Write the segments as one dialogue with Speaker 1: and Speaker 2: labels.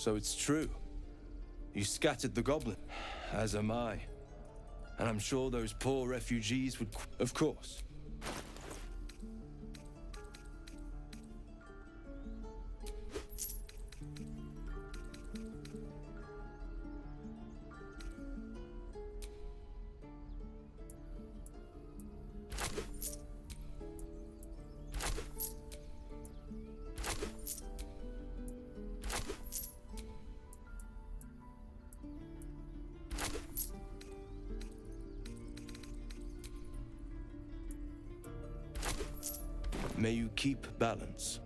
Speaker 1: So it's true. You scattered the goblin, as am I. And I'm sure those poor refugees would... Of course. May you keep balance.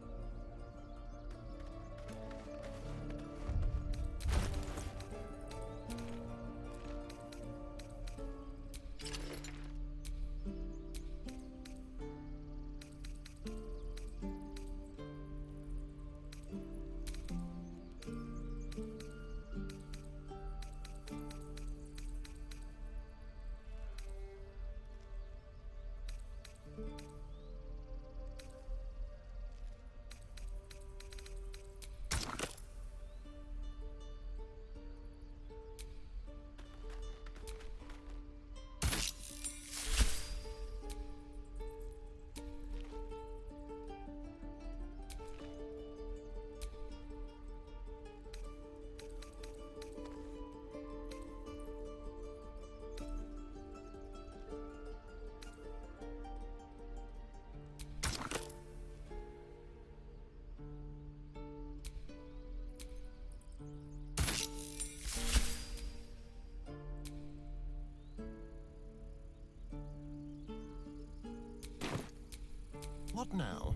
Speaker 2: What now?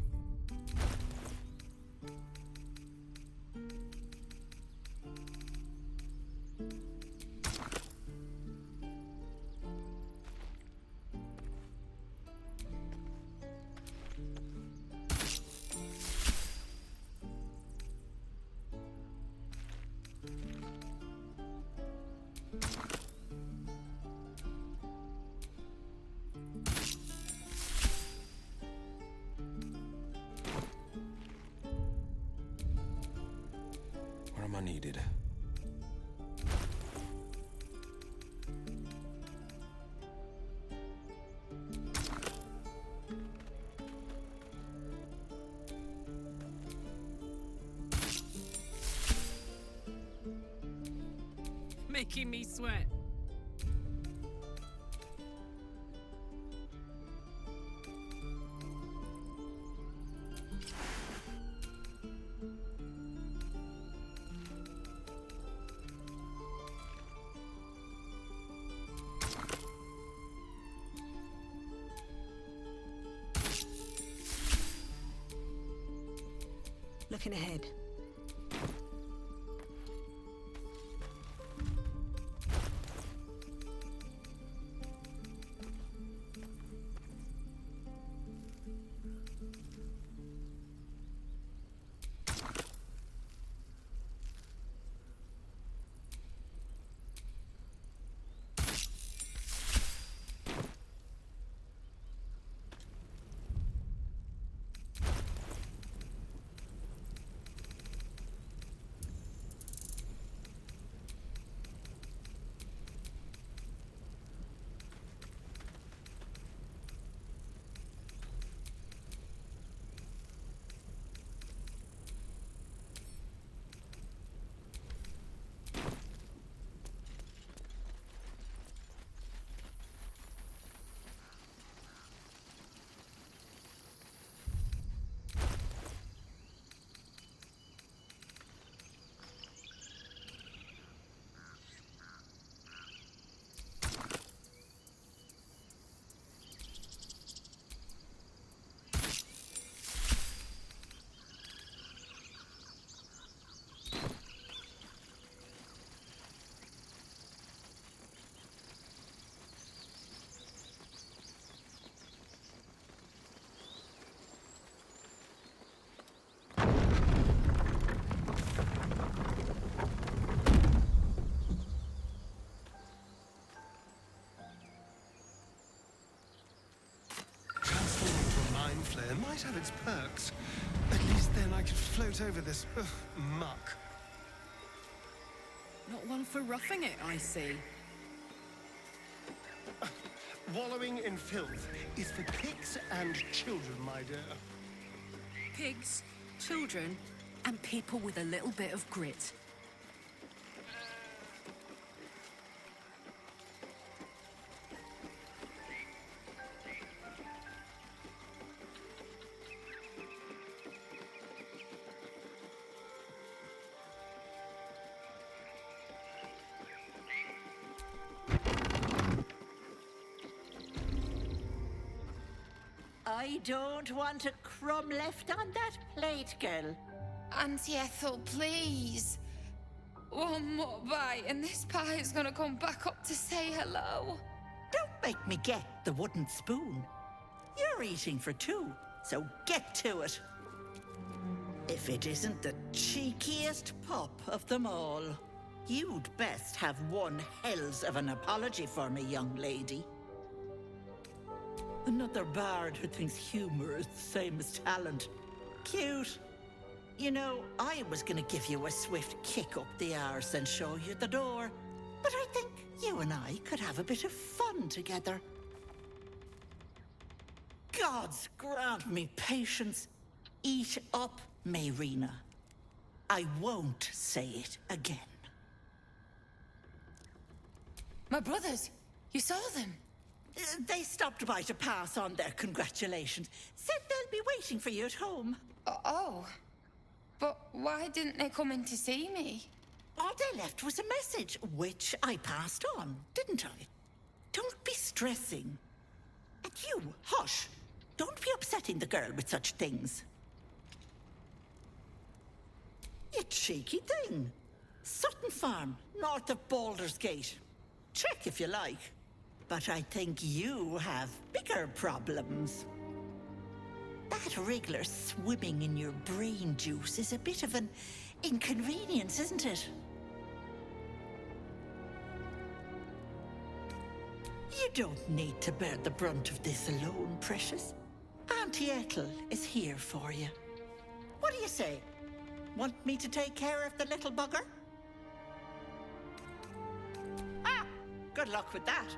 Speaker 1: Where am I needed?
Speaker 3: Making me sweat.
Speaker 4: Looking ahead.
Speaker 2: It might have its perks. At least then I could float over this muck.
Speaker 3: Not one for roughing it, I see.
Speaker 2: Wallowing in filth is for pigs and children, my dear.
Speaker 3: Pigs, children, and people with a little bit of grit.
Speaker 4: I don't want a crumb left on that plate, girl.
Speaker 5: Auntie Ethel, please. One more bite and this pie is gonna come back up to say hello.
Speaker 4: Don't make me get the wooden spoon. You're eating for two, so get to it. If it isn't the cheekiest pup of them all, you'd best have one hells of an apology for me, young lady. Another bard who thinks humor is the same as talent. Cute. You know, I was gonna give you a swift kick up the arse and show you the door, but I think you and I could have a bit of fun together. Gods grant me patience. Eat up, Mayrina. I won't say it again.
Speaker 5: My brothers, you saw them?
Speaker 4: They stopped by to pass on their congratulations. Said they'll be waiting for you at home.
Speaker 5: Oh. But why didn't they come in to see me?
Speaker 4: All they left was a message, which I passed on, didn't I? Don't be stressing. And you, hush. Don't be upsetting the girl with such things. You cheeky thing. Sutton Farm, north of Baldur's Gate. Check if you like. But I think you have bigger problems. That wriggler swimming in your brain juice is a bit of an inconvenience, isn't it? You don't need to bear the brunt of this alone, precious. Auntie Ethel is here for you. What do you say? Want me to take care of the little bugger? Ah, good luck with that.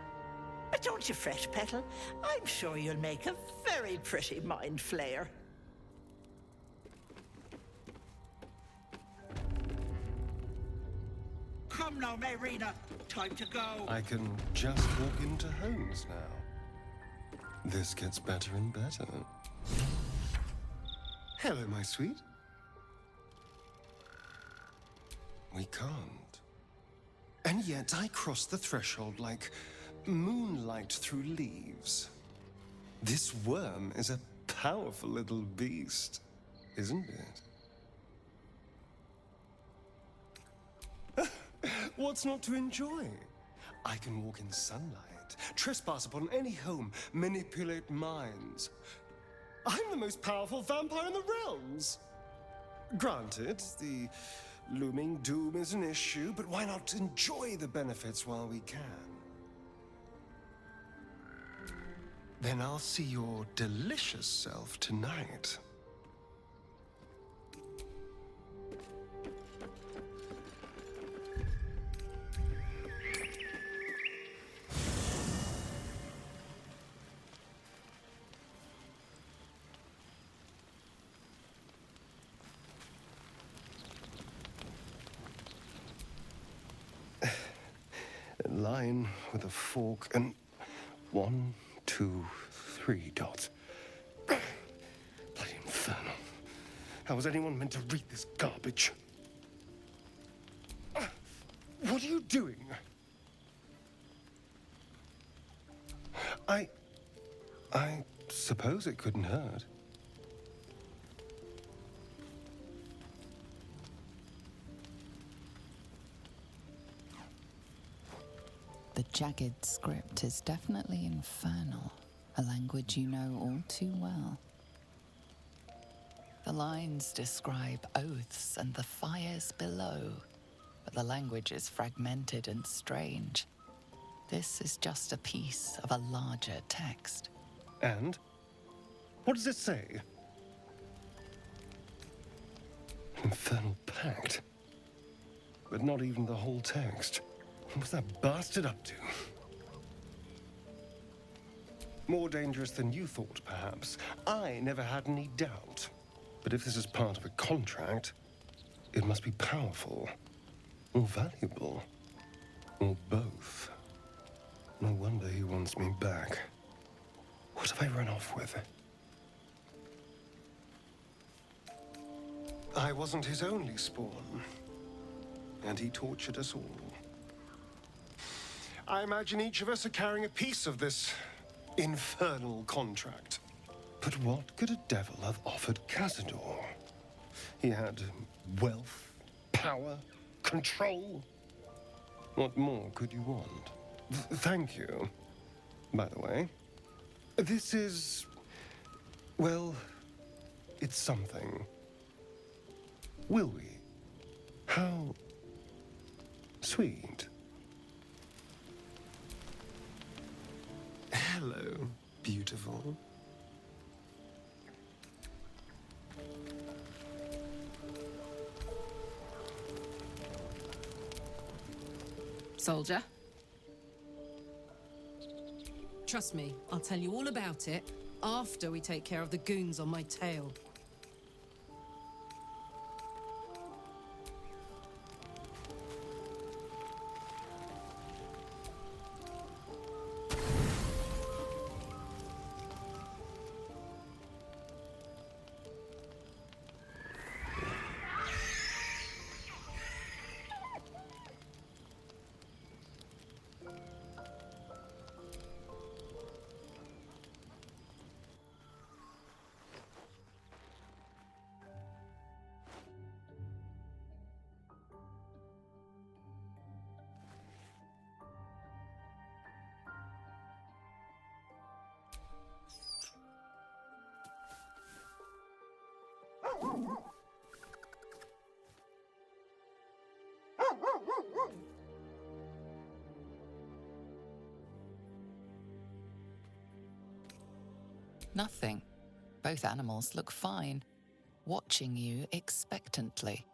Speaker 4: But don't you fret, Petal. I'm sure you'll make a very pretty mind flayer. Come now, Mayrina. Time to go.
Speaker 2: I can just walk into homes now. This gets better and better. Hello, my sweet. We can't. And yet I cross the threshold like moonlight through leaves. This worm is a powerful little beast, isn't it? What's not to enjoy? I can walk in sunlight, trespass upon any home, manipulate minds. I'm the most powerful vampire in the realms. Granted, the looming doom is an issue, but why not enjoy the benefits while we can? Then I'll see your delicious self tonight. A line with a fork and 1, 2, 3 dots. Bloody infernal. How was anyone meant to read this garbage? What are you doing? I suppose it couldn't hurt.
Speaker 6: The jagged script is definitely infernal, a language you know all too well. The lines describe oaths and the fires below, but the language is fragmented and strange. This is just a piece of a larger text.
Speaker 2: And? What does it say? Infernal pact. but not even the whole text. What was that bastard up to? More dangerous than you thought, perhaps. I never had any doubt. But if this is part of a contract, it must be powerful, or valuable, or both. No wonder he wants me back. What have I run off with? I wasn't his only spawn, and he tortured us all. I imagine each of us are carrying a piece of this infernal contract. But what could a devil have offered Cazador? He had wealth, power, control. What more could you want? Thank you, by the way. This is... well, it's something. Will we? How sweet. Hello, beautiful.
Speaker 7: Soldier. Trust me, I'll tell you all about it after we take care of the goons on my tail.
Speaker 6: Nothing. Both animals look fine, watching you expectantly.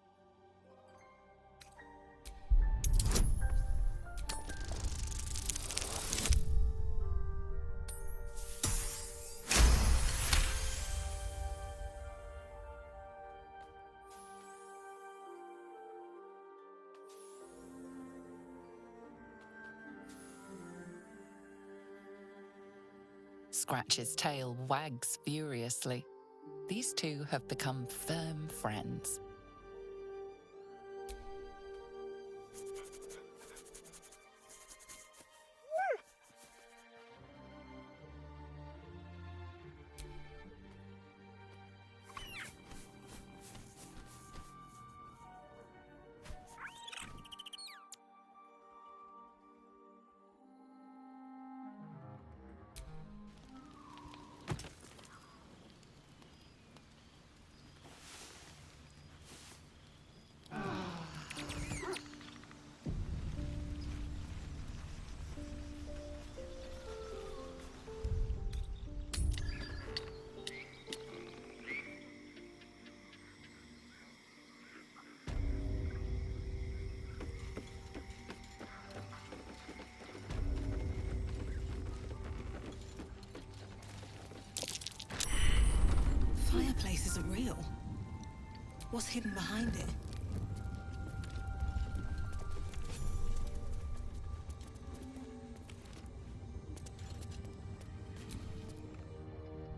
Speaker 6: Scratch's tail wags furiously. These two have become firm friends.
Speaker 3: Fireplace isn't real. What's hidden behind it?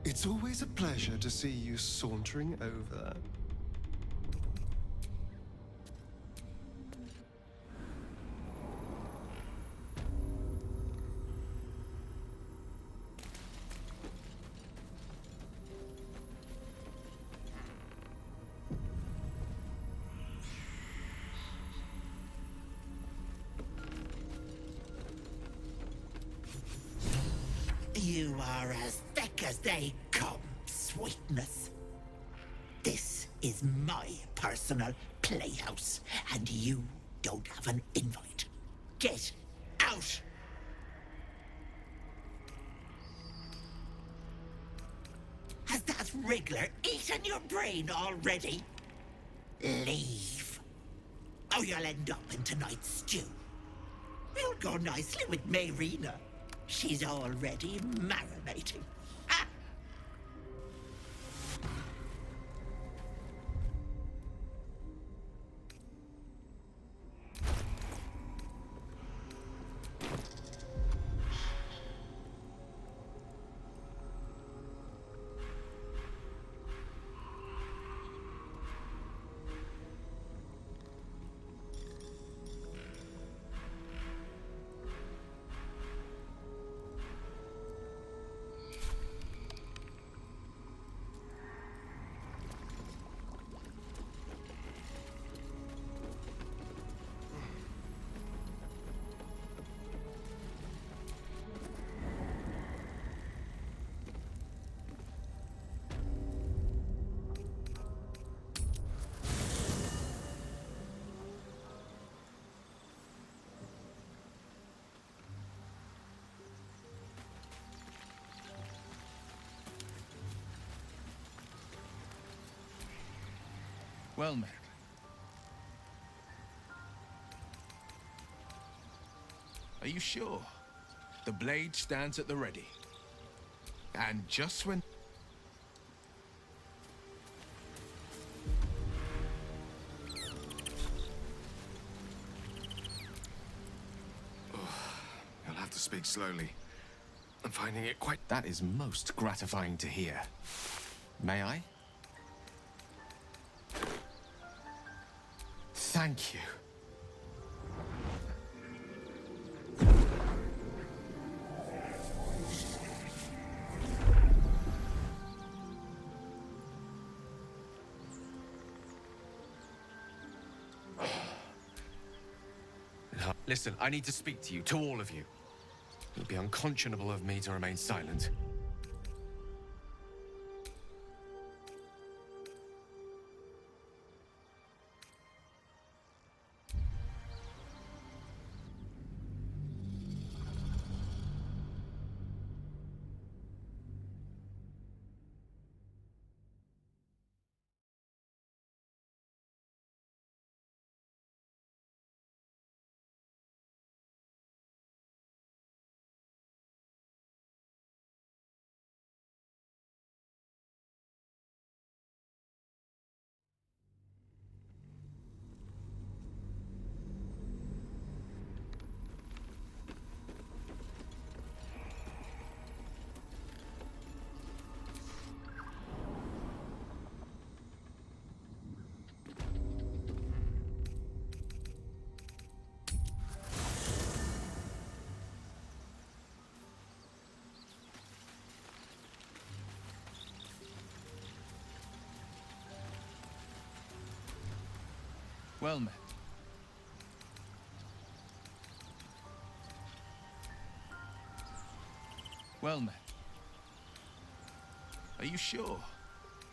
Speaker 2: It's always a pleasure to see you sauntering over.
Speaker 4: You are as thick as they come, sweetness. This is my personal playhouse, and you don't have an invite. Get out! Has that wriggler eaten your brain already? Leave. how you'll end up in tonight's stew. You'll go nicely with Mayrina. She's already marinating. Ah!
Speaker 1: Well met.
Speaker 8: Are you sure? The blade stands at the ready. And just when...
Speaker 2: You'll have to speak slowly. I'm finding it quite...
Speaker 8: That is most gratifying to hear. May I? Thank you.
Speaker 2: Listen, I need to speak to you, to all of you. It would be unconscionable of me to remain silent.
Speaker 1: Well met. Well met.
Speaker 8: Are you sure?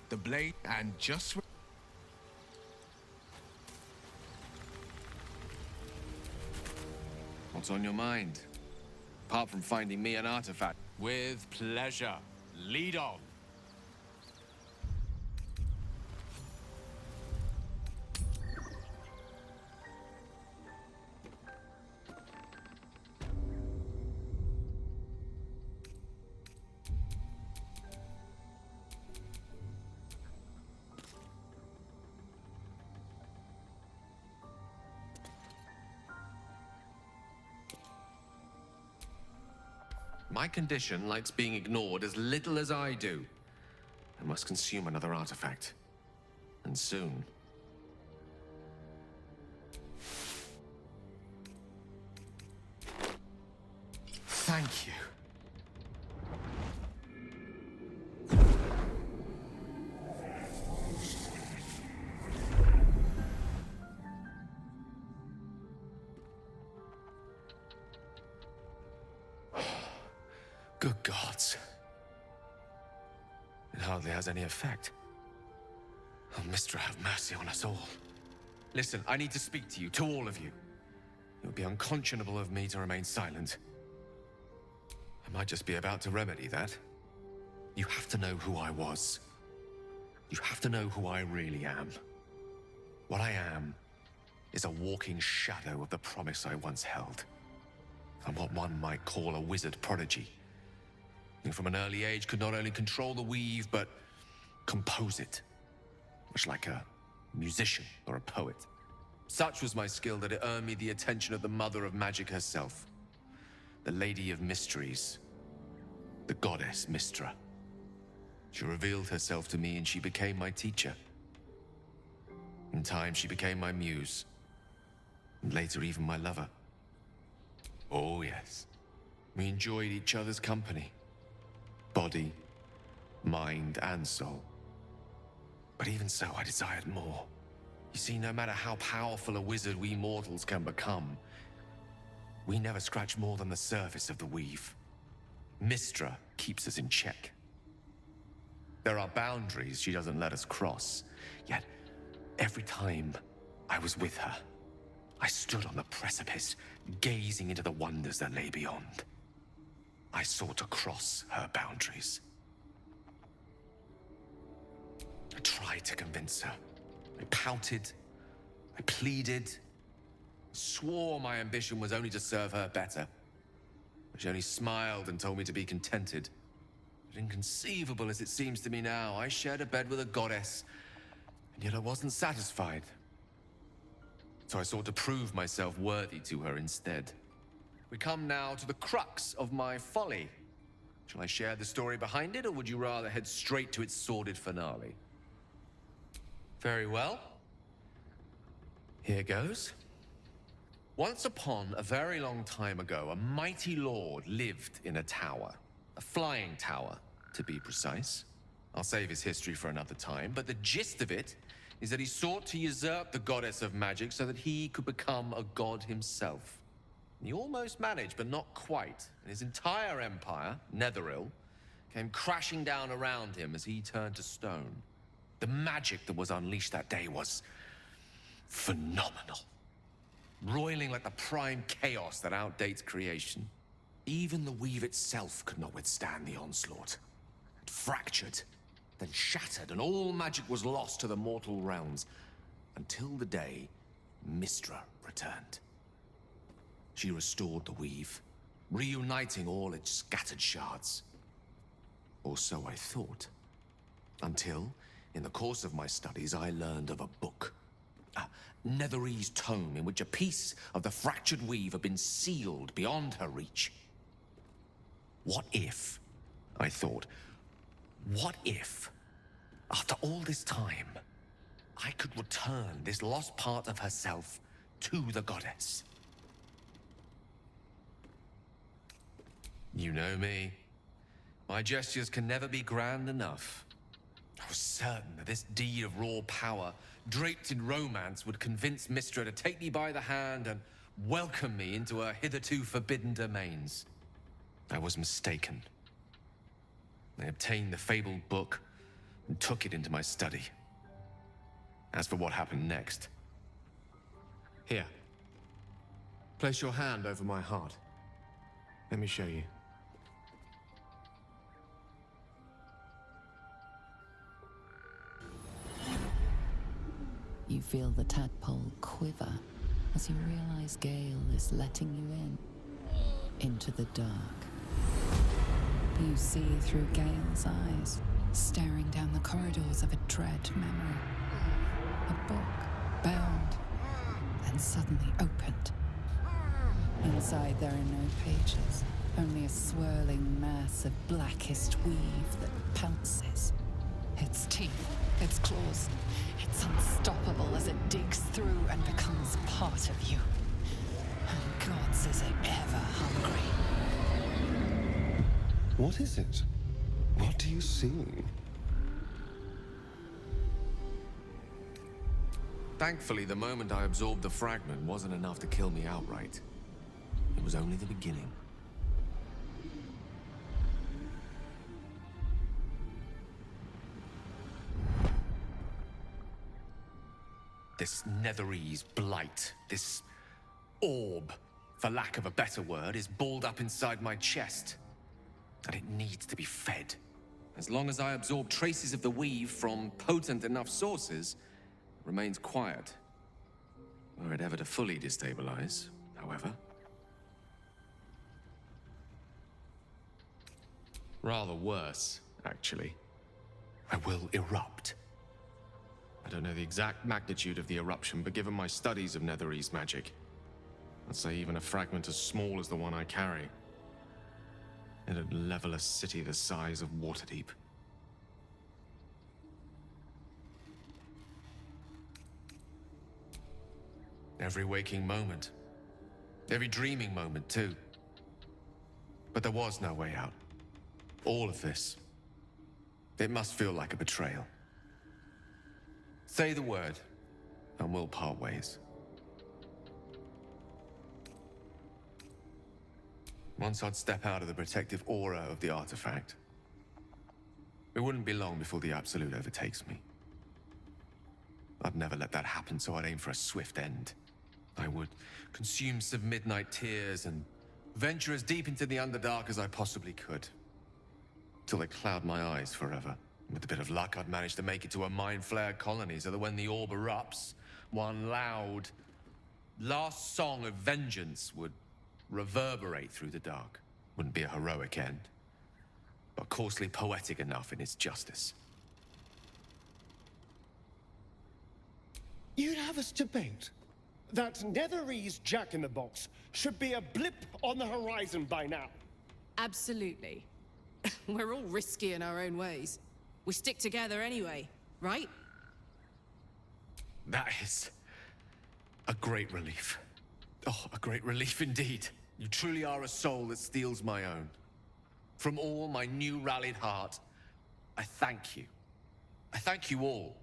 Speaker 8: The blade and just...
Speaker 2: What's on your mind? Apart from finding me an artifact.
Speaker 8: With pleasure. Lead on.
Speaker 2: My condition likes being ignored as little as I do. I must consume another artifact. And soon.
Speaker 8: Thank you.
Speaker 2: Good gods. It hardly has any effect. Oh, Mistra, have mercy on us all. Listen, I need to speak to you, to all of you. It would be unconscionable of me to remain silent. I might just be about to remedy that. You have to know who I was. You have to know who I really am. What I am
Speaker 9: is a walking shadow of the promise I once held. I'm what one might call a wizard prodigy, who from an early age could not only control the weave, but compose it, much like a musician or a poet. Such was my skill that it earned me the attention of the mother of magic herself, the Lady of Mysteries, the goddess Mystra. She revealed herself to me and she became my teacher. In time, she became my muse, and later even my lover. Oh yes, we enjoyed each other's company, body, mind, and soul. But even so, I desired more. You see, no matter how powerful a wizard we mortals can become, we never scratch more than the surface of the weave. Mystra keeps us in check. There are boundaries she doesn't let us cross, yet every time I was with her, I stood on the precipice, gazing into the wonders that lay beyond. I sought to cross her boundaries. I tried to convince her. I pouted, I pleaded, swore my ambition was only to serve her better. But she only smiled and told me to be contented. But inconceivable as it seems to me now, I shared a bed with a goddess, and yet I wasn't satisfied. So I sought to prove myself worthy to her instead. We come now to the crux of my folly. Shall I share the story behind it, or would you rather head straight to its sordid finale? Very well. Here goes. Once upon a very long time ago, a mighty lord lived in a tower. A flying tower, to be precise. I'll save his history for another time, but the gist of it is that he sought to usurp the goddess of magic so that he could become a god himself. He almost managed, but not quite, and his entire empire, Netheril, came crashing down around him as he turned to stone. The magic that was unleashed that day was phenomenal, roiling like the prime chaos that outdates creation. Even the weave itself could not withstand the onslaught. It fractured, then shattered, and all magic was lost to the mortal realms, until the day Mystra returned. She restored the weave, reuniting all its scattered shards. Or so I thought. Until, in the course of my studies, I learned of a book. A Netherese tome in which a piece of the fractured weave had been sealed beyond her reach. What if, I thought, what if, after all this time, I could return this lost part of herself to the goddess? You know me. My gestures can never be grand enough. I was certain that this deed of raw power, draped in romance, would convince Mystra to take me by the hand and welcome me into her hitherto forbidden domains. I was mistaken. I obtained the fabled book and took it into my study. As for what happened next... Here. Place your hand over my heart. Let me show you.
Speaker 6: You feel the tadpole quiver as you realize Gale is letting you into the dark. You see through Gale's eyes, staring down the corridors of a dread memory. A book, bound, and suddenly opened. Inside there are no pages, only a swirling mass of blackest weave that pounces. Its teeth, its claws, it's unstoppable as it digs through and becomes part of you. And gods, is it ever hungry.
Speaker 2: What is it? What do you see?
Speaker 9: Thankfully, the moment I absorbed the fragment wasn't enough to kill me outright. It was only the beginning. This Netherese blight, this orb, for lack of a better word, is balled up inside my chest. And it needs to be fed. As long as I absorb traces of the weave from potent enough sources, it remains quiet. were it ever to fully destabilize, however. Rather worse, actually. I will erupt. I don't know the exact magnitude of the eruption, but given my studies of Netherese magic, I'd say even a fragment as small as the one I carry, it'd level a city the size of Waterdeep. Every waking moment. Every dreaming moment, too. But there was no way out. All of this. It must feel like a betrayal. Say the word, and we'll part ways. Once I'd step out of the protective aura of the artifact, it wouldn't be long before the Absolute overtakes me. I'd never let that happen, so I'd aim for a swift end. I would consume some midnight tears and venture as deep into the Underdark as I possibly could, till they cloud my eyes forever. With a bit of luck, I'd manage to make it to a mind-flared colony, so that when the orb erupts, one loud, last song of vengeance would reverberate through the dark. Wouldn't be a heroic end, but coarsely poetic enough in its justice.
Speaker 2: You'd have us debate that Netherese Jack-in-the-Box should be a blip on the horizon by now.
Speaker 7: Absolutely. We're all risky in our own ways. We stick together anyway, right?
Speaker 9: That is a great relief. Oh, a great relief indeed. You truly are a soul that steals my own. From all my new rallied heart, I thank you. I thank you all.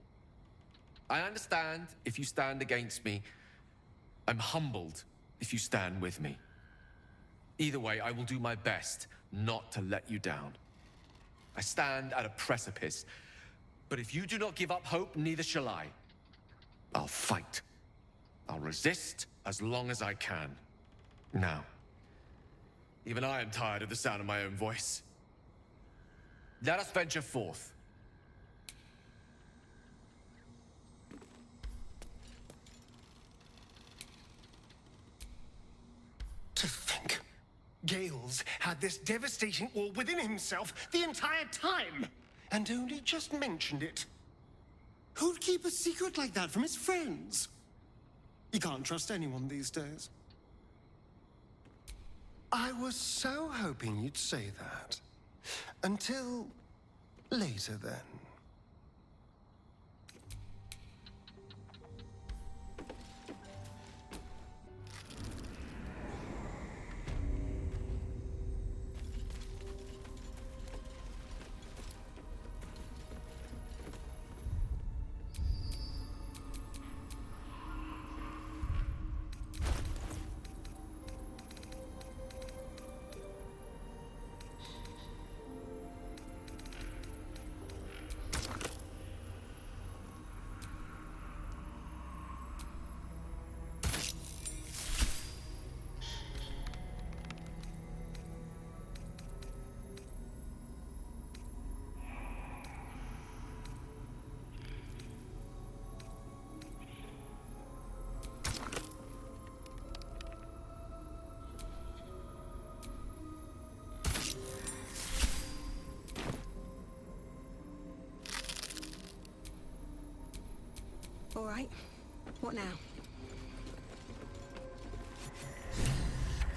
Speaker 9: I understand if you stand against me. I'm humbled if you stand with me. Either way, I will do my best not to let you down. I stand at a precipice, but if you do not give up hope, neither shall I. I'll fight. I'll resist as long as I can. Now, even I am tired of the sound of my own voice. Let us venture forth.
Speaker 2: To think, Gales had this devastating orb within himself the entire time, and only just mentioned it. Who'd keep a secret like that from his friends? You can't trust anyone these days. I was so hoping you'd say that. Until later, then.
Speaker 3: All right. What now?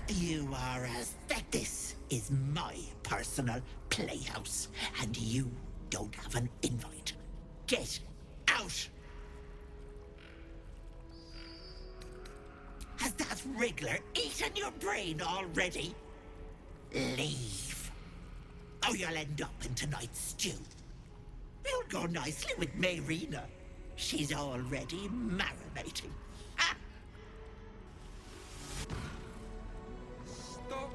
Speaker 4: You are as that this is my personal playhouse, and you don't have an invite. Get out! Has that wriggler eaten your brain already? Leave. Or you'll end up in tonight's stew. You'll go nicely with Mayrina. She's already marinating. Ah!
Speaker 2: Stop.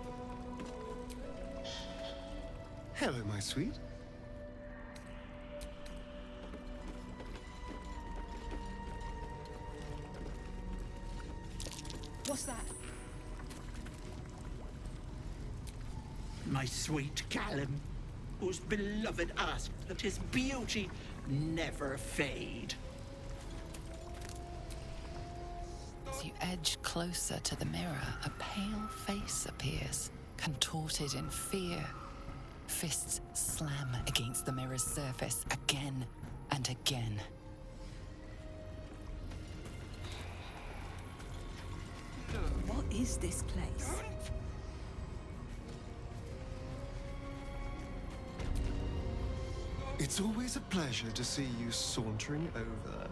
Speaker 2: Hello, my sweet.
Speaker 3: What's that?
Speaker 4: My sweet Callum, whose beloved asked that his beauty never fade.
Speaker 6: As you edge closer to the mirror, a pale face appears, contorted in fear. Fists slam against the mirror's surface again and again.
Speaker 3: What is this place?
Speaker 2: It's always a pleasure to see you sauntering over.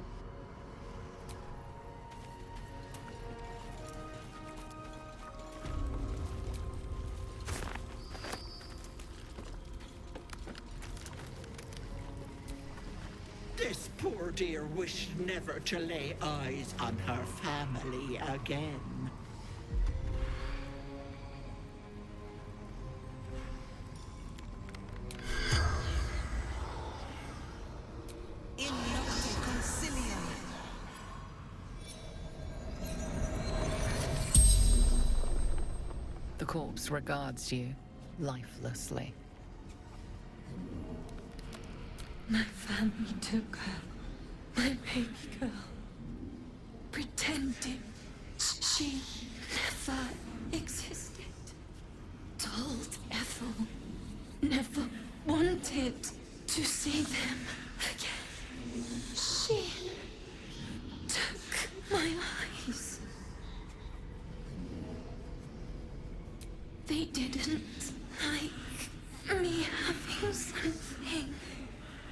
Speaker 4: This poor dear wished never to lay eyes on her family again.
Speaker 3: In nocte concilium.
Speaker 6: The corpse regards you lifelessly.
Speaker 5: My family took her, my baby girl. Pretended she never existed. Told Ethel never wanted to see them again. She took my eyes. They didn't like me having something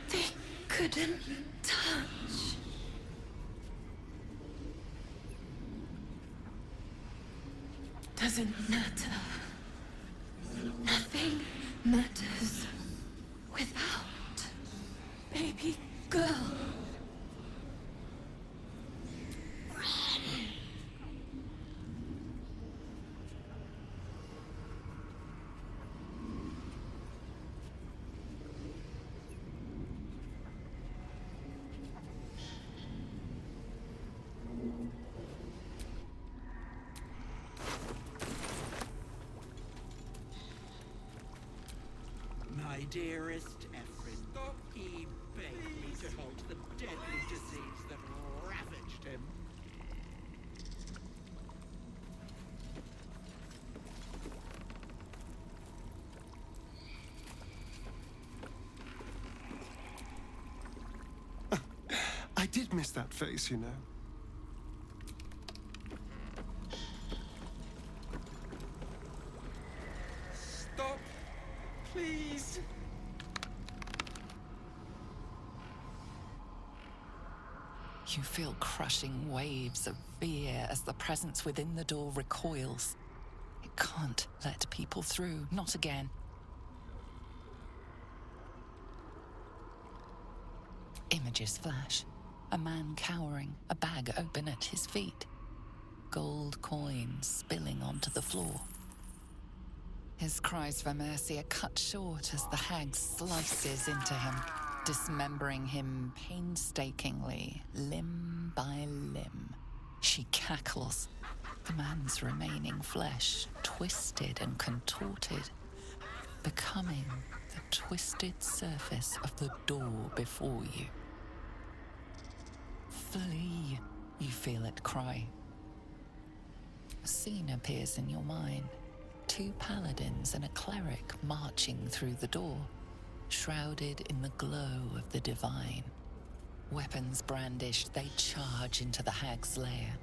Speaker 5: they couldn't touch. Doesn't matter. Nothing matters without baby girl.
Speaker 4: My dearest Ephraim, he begged me to halt the deadly disease that ravaged him.
Speaker 2: I did miss that face, you know.
Speaker 8: Stop! Please!
Speaker 6: You feel crushing waves of fear as the presence within the door recoils. It can't let people through, not again. Images flash. A man cowering, a bag open at his feet. Gold coins spilling onto the floor. His cries for mercy are cut short as the hag slices into him, dismembering him painstakingly, limb by limb. She cackles, the man's remaining flesh twisted and contorted, becoming the twisted surface of the door before you. Flee, you feel it cry. A scene appears in your mind. 2 paladins and a cleric marching through the door, shrouded in the glow of the divine. Weapons brandished, they charge into the hag's lair.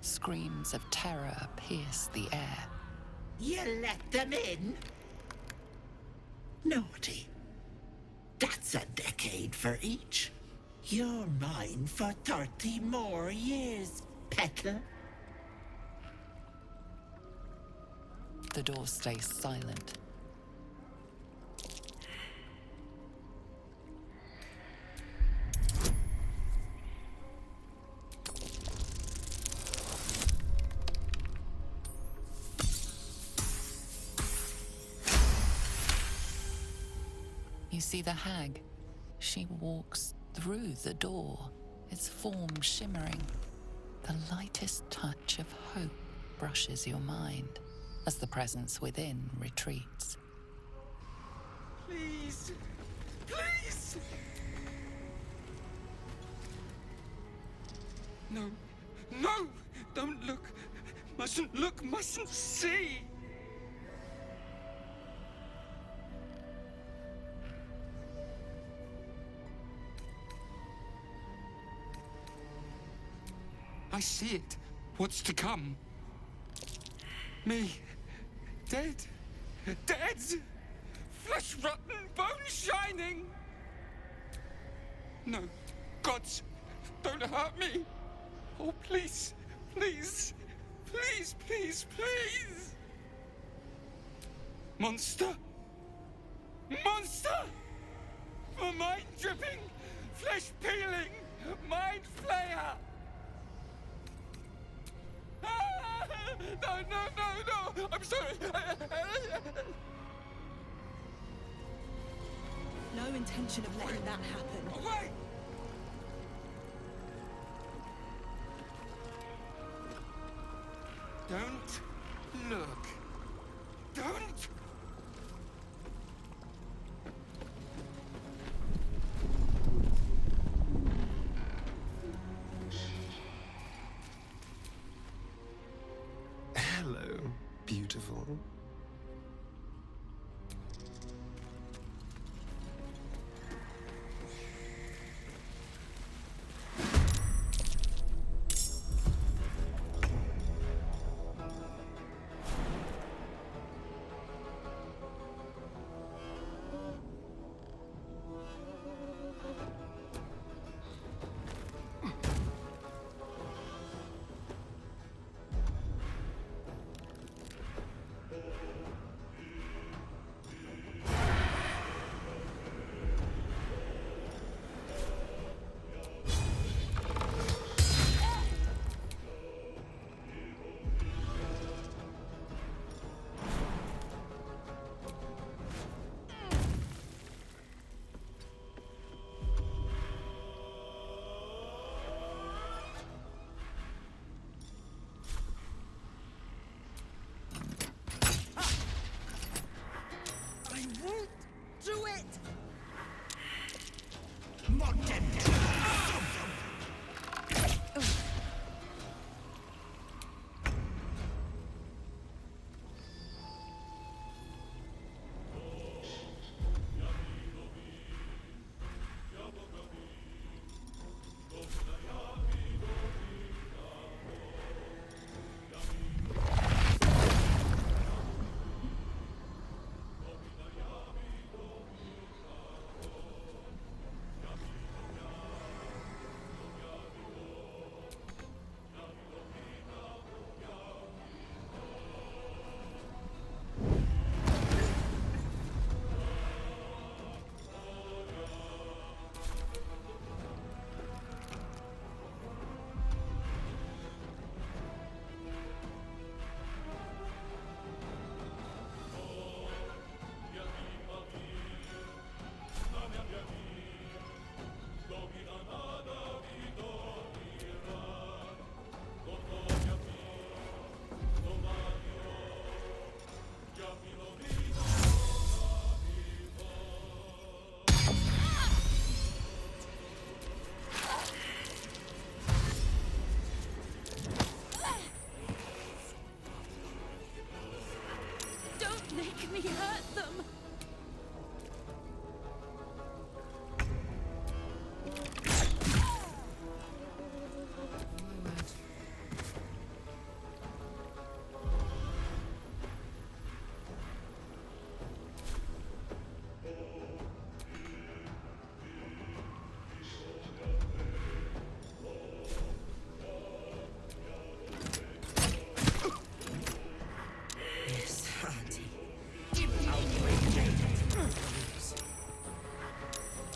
Speaker 6: Screams of terror pierce the air.
Speaker 4: You let them in? Naughty. That's a decade for each. You're mine for 30 more years, petal.
Speaker 6: The door stays silent. You see the hag. She walks through the door, its form shimmering. The lightest touch of hope brushes your mind as the presence within retreats.
Speaker 8: Please! Please! No! No!
Speaker 10: Don't look. Mustn't look, mustn't see. I see it. What's to come? Me. Dead. Dead! Flesh rotten, bone shining! No. Gods, don't hurt me. Oh, please, please, please, please, please! Monster! Monster! For mind dripping, flesh peeling, mind flayer! Ah! No, no, no, no! I'm sorry!
Speaker 11: No intention of letting that happen.
Speaker 10: Wait! Don't look. Don't!
Speaker 2: Hello, beautiful.
Speaker 11: Make me hurt them!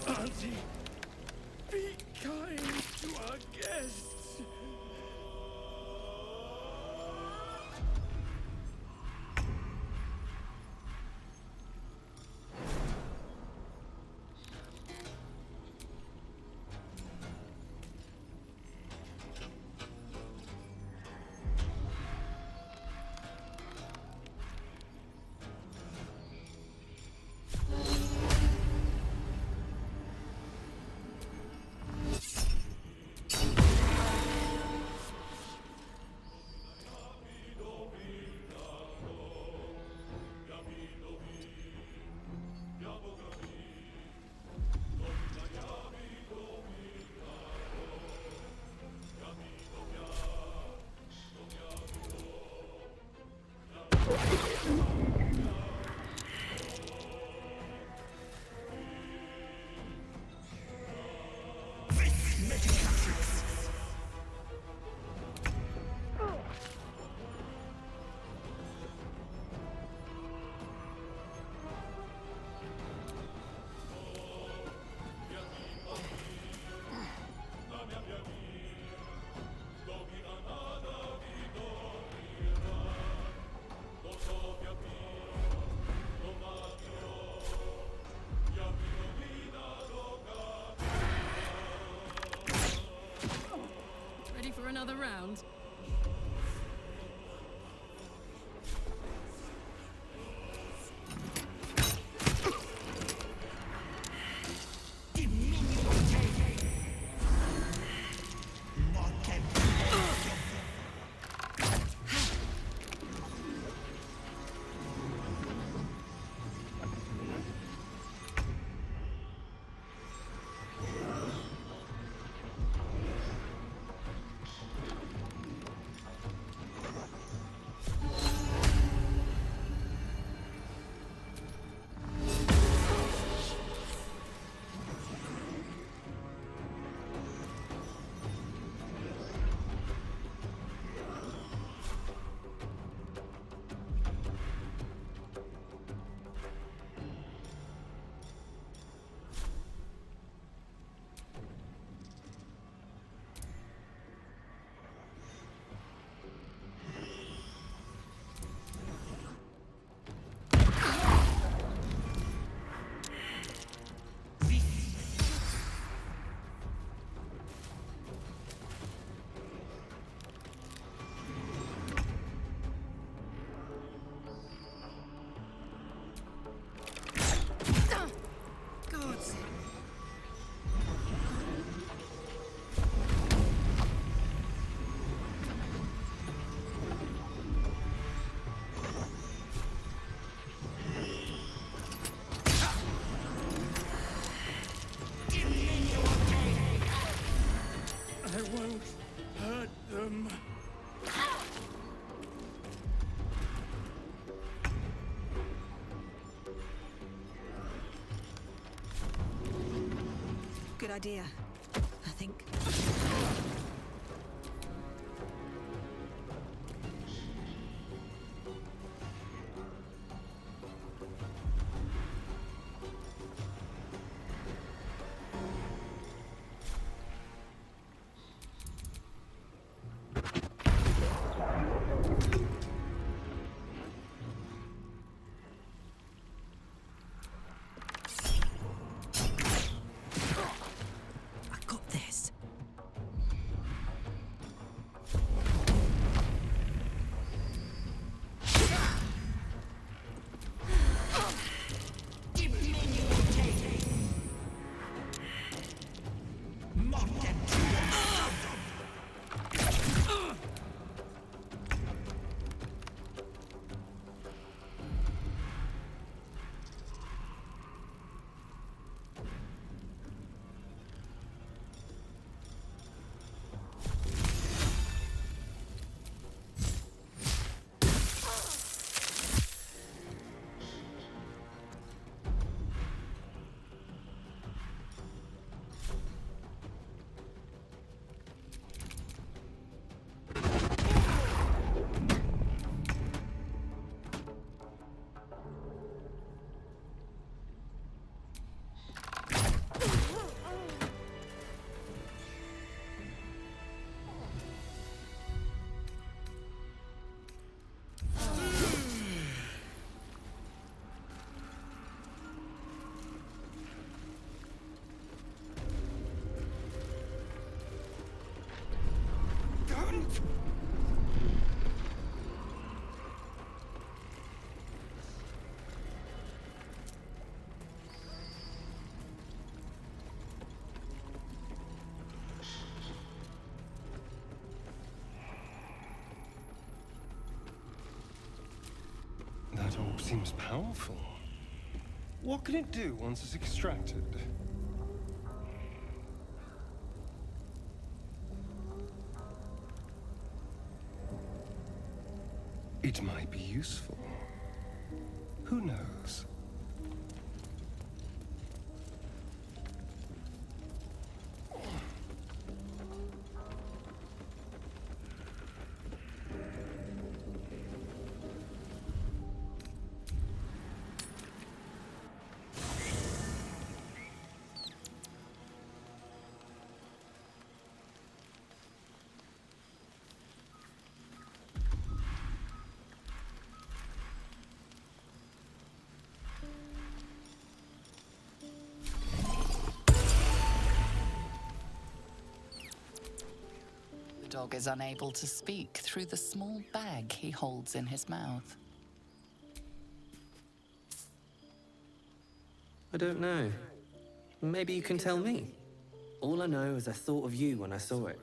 Speaker 10: Auntie, be kind to our guests.
Speaker 7: around.
Speaker 11: Good idea, I think.
Speaker 2: That orb seems powerful. What can it do once it's extracted? It might be useful. Who knows?
Speaker 12: dog is unable to speak through the small bag he holds in his mouth.
Speaker 13: I don't know. Maybe you can tell me. All I know is I thought of you when I saw it.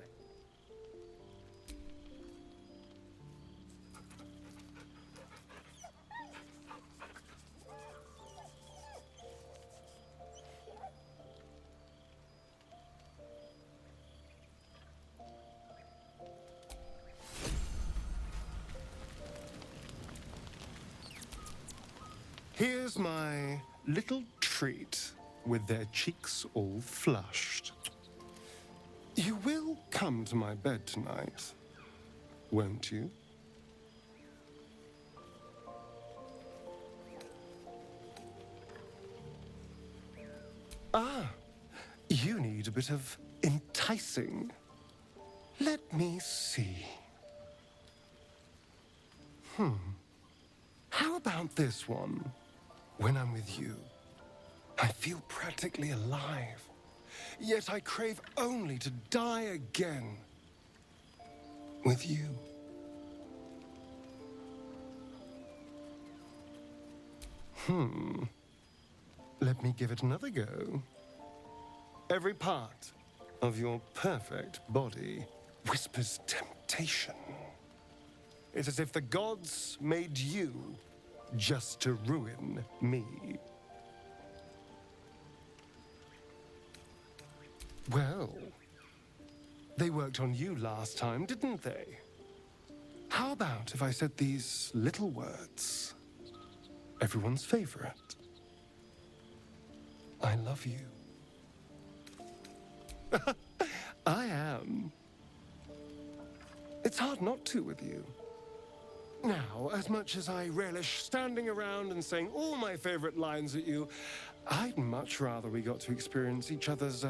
Speaker 2: Here's my little treat with their cheeks all flushed. You will come to my bed tonight, won't you? Ah, you need a bit of enticing. Let me see. How about this one? When I'm with you, I feel practically alive. Yet I crave only to die again. With you. Let me give it another go. Every part of your perfect body whispers temptation. It's as if the gods made you just to ruin me. Well, they worked on you last time, didn't they? How about if I said these little words? Everyone's favorite. I love you. I am. It's hard not to with you. Now, as much as I relish standing around and saying all my favorite lines at you, I'd much rather we got to experience each other's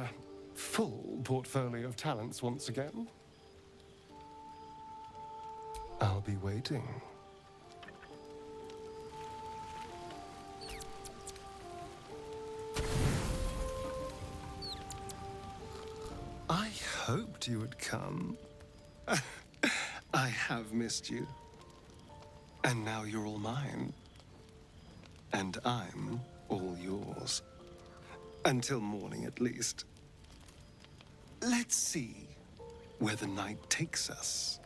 Speaker 2: full portfolio of talents once again. I'll be waiting. I hoped you would come. I have missed you. And now you're all mine. And I'm all yours. Until morning, at least. Let's see where the night takes us.